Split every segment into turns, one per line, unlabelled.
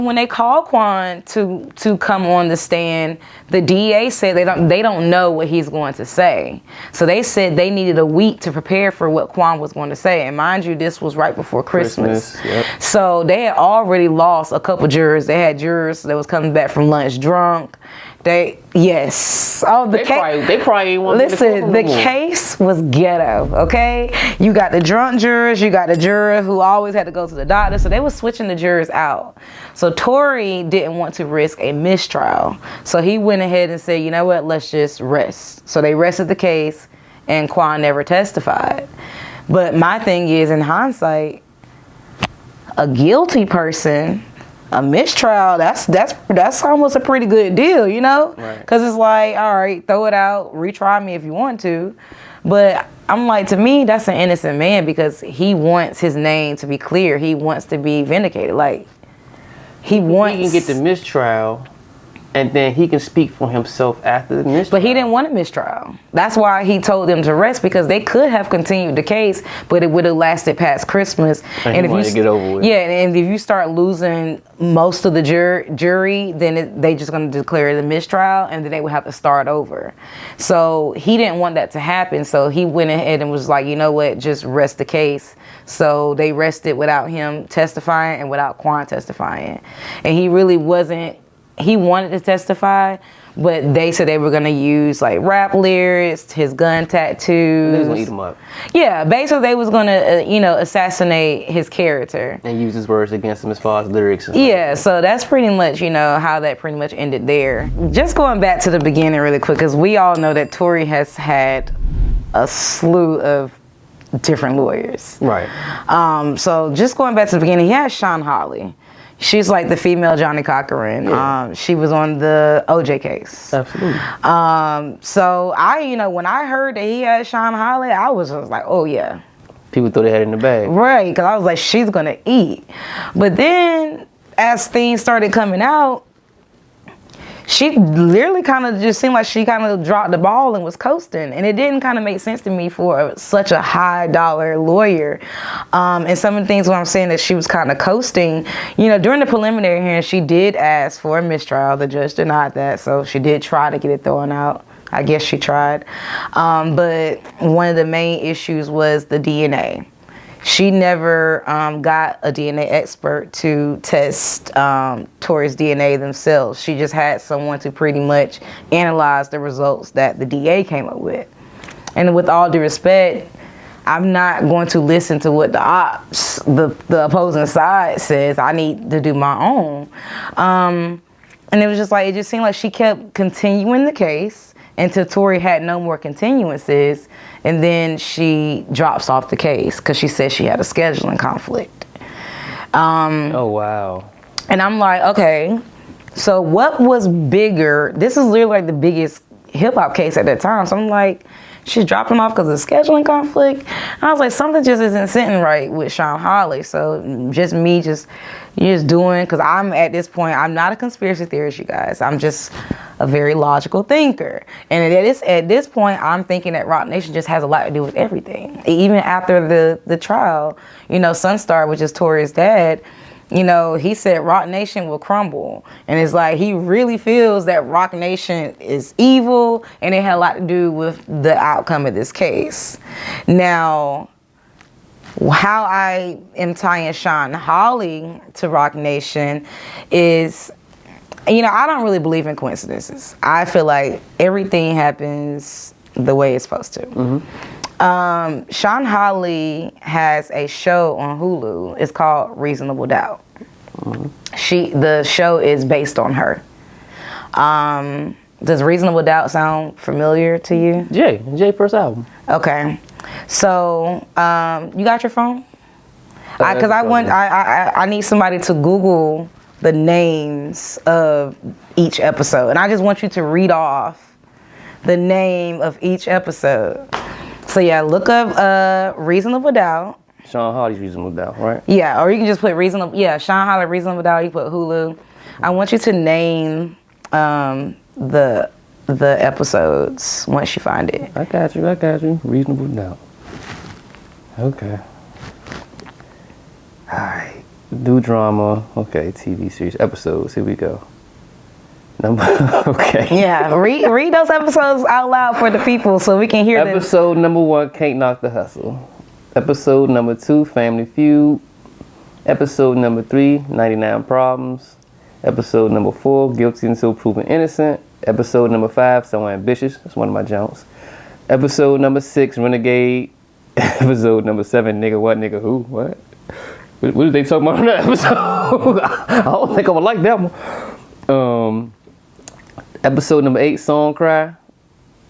When they called Quan to come on the stand, the DA said they don't know what he's going to say. So they said they needed a week to prepare for what Quan was going to say. And mind you, this was right before Christmas.
Yep.
So they had already lost a couple jurors. They had jurors that was coming back from lunch drunk. They probably didn't want to listen, the case was ghetto, okay? You got the drunk jurors, you got the juror who always had to go to the doctor, so they were switching the jurors out. So Tory didn't want to risk a mistrial. So he went ahead and said, you know what, let's just rest. So they rested the case and Quan never testified. But my thing is, in hindsight, a guilty person, a mistrial, that's almost a pretty good deal, you know? Because it's like, all right, throw it out, retry me if you want to. But I'm like, to me, that's an innocent man because he wants his name to be clear. He wants to be vindicated. Like, he can
get the mistrial, and then he can speak for himself after the mistrial.
But he didn't want a mistrial. That's why he told them to rest, because they could have continued the case, but it would have lasted past Christmas.
And if you get over with.
Yeah, and if you start losing most of the jury, then they just going to declare the mistrial, and then they would have to start over. So he didn't want that to happen. So he went ahead and was like, you know what, just rest the case. So they rested without him testifying and without Quan testifying. And he really wasn't. He wanted to testify, but they said they were going to use like rap lyrics, his gun tattoos.
They was going to eat him up.
Yeah, basically they was going to, assassinate his character.
And use his words against him as far as lyrics. And
yeah, so that's pretty much, how that pretty much ended there. Just going back to the beginning really quick, because we all know that Tory has had a slew of different lawyers.
Right.
So just going back to the beginning, he had Shawn Holley. She's like the female Johnny Cochran. Yeah. She was on the OJ case.
Absolutely.
So when I heard that he had Shawn Holley, I was just like, oh yeah.
People thought they had it in the bag.
Right, because I was like, she's gonna eat. But then as things started coming out, she literally kind of just seemed like she kind of dropped the ball and was coasting. And it didn't kind of make sense to me for such a high dollar lawyer. And some of the things where I'm saying that she was kind of coasting, during the preliminary hearing, she did ask for a mistrial. The judge denied that. So she did try to get it thrown out. I guess she tried. But one of the main issues was the DNA. She never got a DNA expert to test Tory's DNA themselves. She just had someone to pretty much analyze the results that the DA came up with. And with all due respect, I'm not going to listen to what the opposing side says. I need to do my own. And it was just like, it just seemed like she kept continuing the case until Tory had no more continuances. And then she drops off the case because she said she had a scheduling conflict.
Oh, wow.
And I'm like, okay, so what was bigger? This is literally like the biggest hip-hop case at that time. So I'm like, she's dropping off because of scheduling conflict. I was like, something just isn't sitting right with Shawn Holley. So just me just doing, because I'm at this point, I'm not a conspiracy theorist, you guys. I'm just a very logical thinker. And at this point, I'm thinking that Roc Nation just has a lot to do with everything. Even after the trial, Sunstar, which is Tory's dad, he said Roc Nation will crumble. And it's like, he really feels that Roc Nation is evil, and it had a lot to do with the outcome of this case. Now, how I am tying Shawn Holley to Roc Nation is, I don't really believe in coincidences. I feel like everything happens the way it's supposed to. Mm-hmm. Shawn Holley has a show on HULU. It's called Reasonable Doubt. Mm-hmm. The show is based on her. Does Reasonable Doubt sound familiar to you?
Jay first album.
Okay. So, you got your phone? Because I need somebody to Google the names of each episode. And I just want you to read off the name of each episode. So yeah, look up Reasonable Doubt.
Shawn Holley's Reasonable Doubt, right?
Yeah, or you can just put Shawn Holley Reasonable Doubt, you put HULU. I want you to name the episodes once you find it.
I got you. Reasonable Doubt. Okay. Alright. Do drama. Okay, TV series episodes. Here we go. Okay.
Yeah, read those episodes out loud for the people so we can hear them.
Episode number 1, Can't Knock the Hustle. Episode number 2, Family Feud. Episode number 3, 99 Problems. Episode number 4, Guilty Until Proven Innocent. Episode number 5, So Ambitious. That's one of my jumps. Episode number 6, Renegade. Episode number 7, Nigga What, Nigga Who? What? What did they talk about in that episode? I don't think I would like that one. Episode number 8, Song Cry.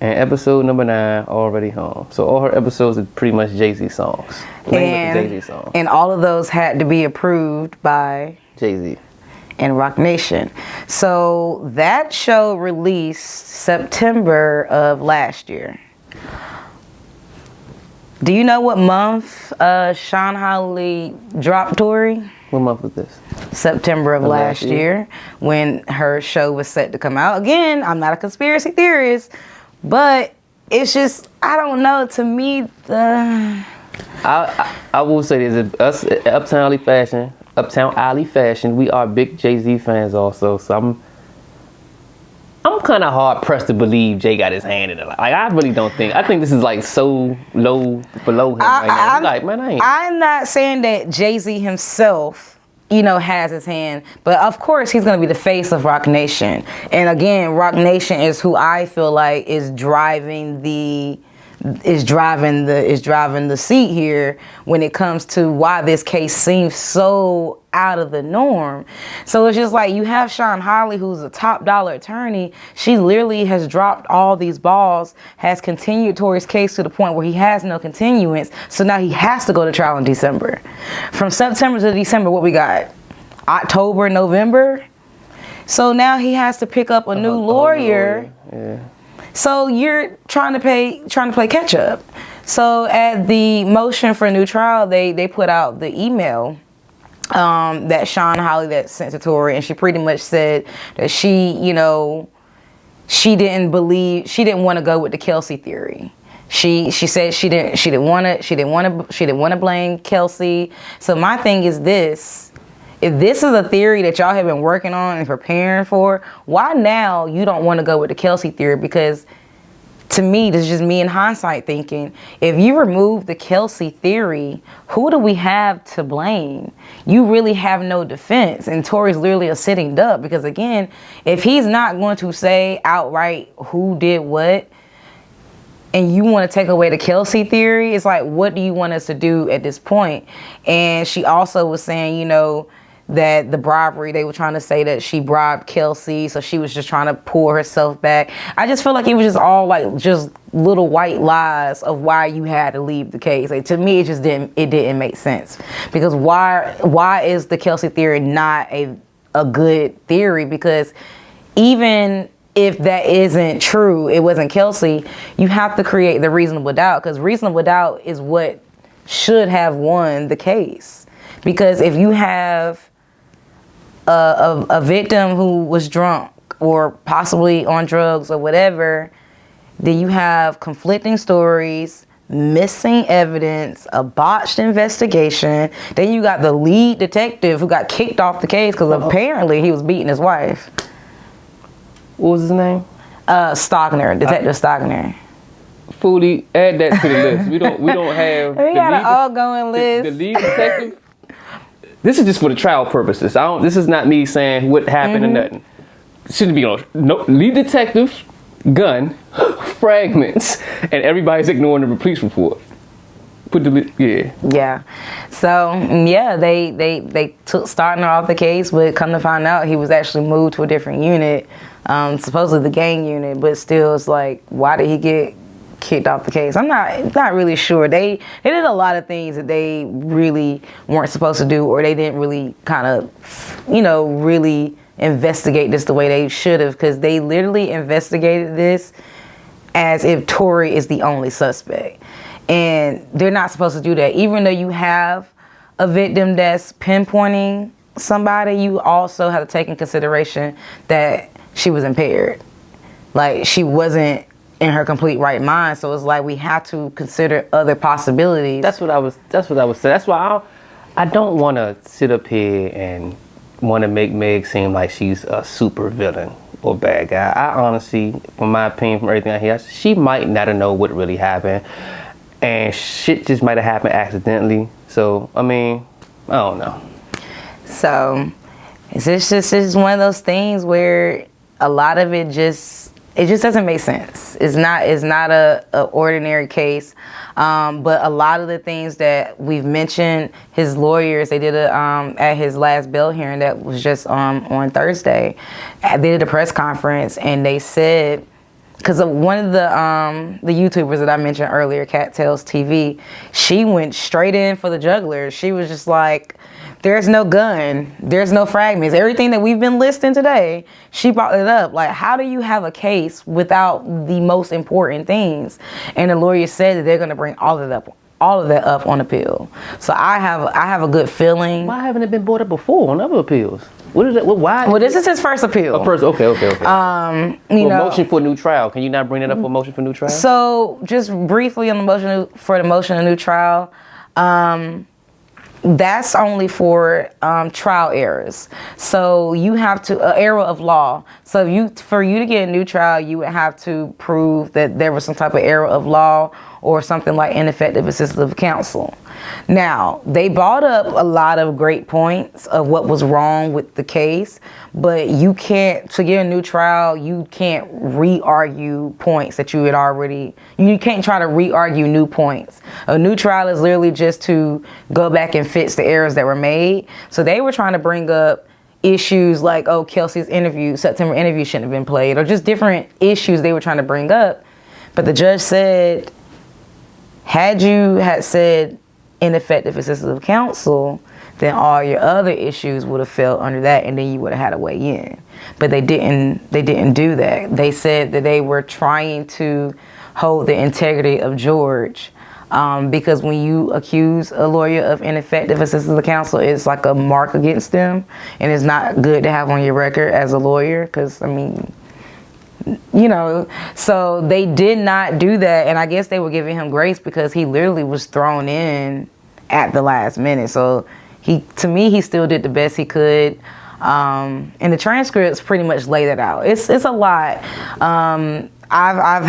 And episode number 9, Already Home. So all her episodes are pretty much Jay-Z songs. Jay-Z songs.
And all of those had to be approved by
Jay-Z.
And Rock Nation. So that show released September of last year. Do you know what month Shawn Holley dropped Tory?
What month was this?
September of last year, when her show was set to come out. Again, I'm not a conspiracy theorist, but it's just, I don't know, to me,
I will say this, us, Uptown Alley Fashion, we are big Jay-Z fans also, so I'm kind of hard pressed to believe Jay got his hand in it. Like, I really don't think. I think this is like so low below him right now. Like, man,
I'm not saying that Jay-Z himself, has his hand, but of course he's gonna be the face of Rock Nation. And again, Rock Nation is who I feel like is driving the seat here when it comes to why this case seems so out of the norm. So it's just like you have Shawn Holley, who's a top dollar attorney. She literally has dropped all these balls, has continued Tory's case to the point where he has no continuance. So now he has to go to trial in December. From September to December, what we got? October, November. So now he has to pick up a new lawyer.
Yeah.
So you're trying to play catch up. So at the motion for a new trial, they put out the email that Shawn Holley that sent to Tory, and she pretty much said that she didn't want to go with the Kelsey theory. She said she didn't want to blame Kelsey. So my thing is this. If this is a theory that y'all have been working on and preparing for, why now you don't want to go with the Kelsey theory? Because to me, this is just me in hindsight thinking, if you remove the Kelsey theory, who do we have to blame? You really have no defense. And Tory's literally a sitting duck because, again, if he's not going to say outright who did what, and you want to take away the Kelsey theory, it's like, what do you want us to do at this point? And she also was saying, that the bribery, they were trying to say that she bribed Kelsey, so she was just trying to pull herself back. I just feel like it was just all like just little white lies of why you had to leave the case. Like, to me, it didn't make sense. Because why is the Kelsey theory not a good theory? Because even if that isn't true, it wasn't Kelsey, you have to create the reasonable doubt, because reasonable doubt is what should have won the case. Because if you have a victim who was drunk or possibly on drugs or whatever, then you have conflicting stories, missing evidence, a botched investigation. Then you got the lead detective who got kicked off the case because apparently he was beating his wife.
What was his name?
Stockner, Detective Stockner.
Foodie, add that to the list. We don't have.
We got an all-going list.
The lead detective. This is just for the trial purposes. This is not me saying what happened or nothing. It shouldn't be on. No, lead detective, gun, fragments, and everybody's ignoring the police report.
Yeah. So they took Stockner off the case, but come to find out he was actually moved to a different unit, supposedly the gang unit. But still, it's like, why did he get kicked off the case? I'm not really sure. They did a lot of things that they really weren't supposed to do, or they didn't really kind of, really investigate this the way they should have, because they literally investigated this as if Tory is the only suspect. And they're not supposed to do that. Even though you have a victim that's pinpointing somebody, you also have to take in consideration that she was impaired. Like, she wasn't in her complete right mind. So it's like we have to consider other possibilities.
That's what I was saying. That's why I don't want to sit up here and want to make Meg seem like she's a super villain or bad guy. I honestly, from my opinion, from everything I hear, she might not have known what really happened. And shit just might have happened accidentally. So, I mean, I don't know.
So, it's just one of those things where a lot of it just doesn't make sense. It's not a ordinary case. But a lot of the things that we've mentioned, his lawyers, they did at his last bail hearing that was just on Thursday. They did a press conference and they said, because one of the YouTubers that I mentioned earlier, Cat Tales TV, she went straight in for the jugular. She was just like, there's no gun, there's no fragments. Everything that we've been listing today, she brought it up. Like, how do you have a case without the most important things? And the lawyer said that they're going to bring all of that up on appeal. So I have a good feeling.
Why haven't it been brought up before on other appeals? What is it? Why?
Well, this is his first appeal.
Oh, first, okay.
Motion
for a new trial. Can you not bring it up for motion for new trial?
So, just briefly on the motion for a new trial, that's only for trial errors. So you have to error of law. So for you to get a new trial, you would have to prove that there was some type of error of law or something like ineffective assistance of counsel. Now, they brought up a lot of great points of what was wrong with the case, but you can't, to get a new trial, you can't re-argue points that you can't try to re-argue new points. A new trial is literally just to go back and fix the errors that were made. So they were trying to bring up issues like, Kelsey's September interview shouldn't have been played, or just different issues they were trying to bring up. But the judge said, had you had said ineffective assistance of counsel, then all your other issues would have fell under that, and then you would have had to weigh in. But they didn't do that. They said that they were trying to hold the integrity of George, because when you accuse a lawyer of ineffective assistance of counsel, it's like a mark against them, and it's not good to have on your record as a lawyer, because, I mean, so they did not do that, and I guess they were giving him grace because he literally was thrown in at the last minute. So to me, he still did the best he could, and the transcripts pretty much lay that out. It's a lot. I've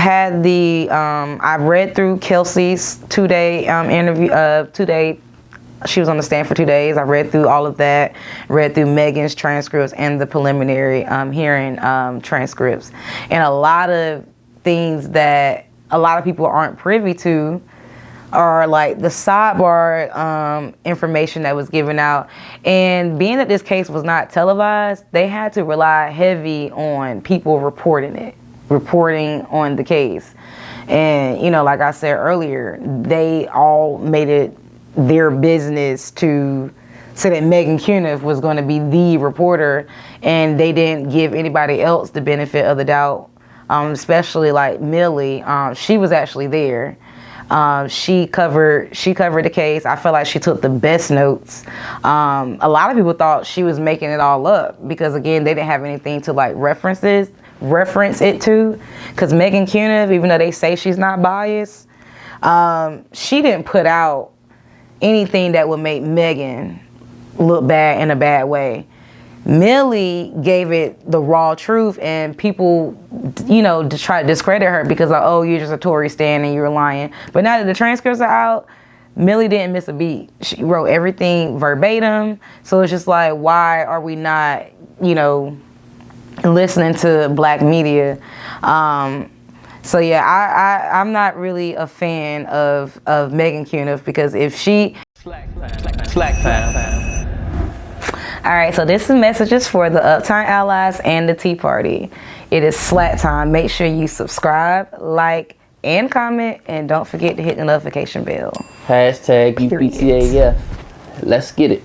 read through Kelsey's 2-day interview. She was on the stand for 2 days. I read through all of that, read through Megan's transcripts and the preliminary hearing transcripts. And a lot of things that a lot of people aren't privy to are like the sidebar information that was given out. And being that this case was not televised, they had to rely heavy on people reporting on the case. And, like I said earlier, they all made it their business to say that Megan Cuniff was going to be the reporter, and they didn't give anybody else the benefit of the doubt, especially like Millie. She was actually there. She covered the case. I feel like she took the best notes. A lot of people thought she was making it all up because, again, they didn't have anything to like reference it to, because Megan Cuniff, even though they say she's not biased, she didn't put out anything that would make Megan look bad in a bad way. Millie gave it the raw truth, and people, to try to discredit her because you're just a Tory stan and you're lying. But now that the transcripts are out, Millie didn't miss a beat. She wrote everything verbatim. So it's just like, why are we not, listening to black media? So yeah, I'm not really a fan of Megan Cuniff, because if she... Slack time. All right, so this is messages for the Uptime Allies and the Tea Party. It is Slack time. Make sure you subscribe, like, and comment, and don't forget to hit the notification bell.
#UPTAF. Let's get it.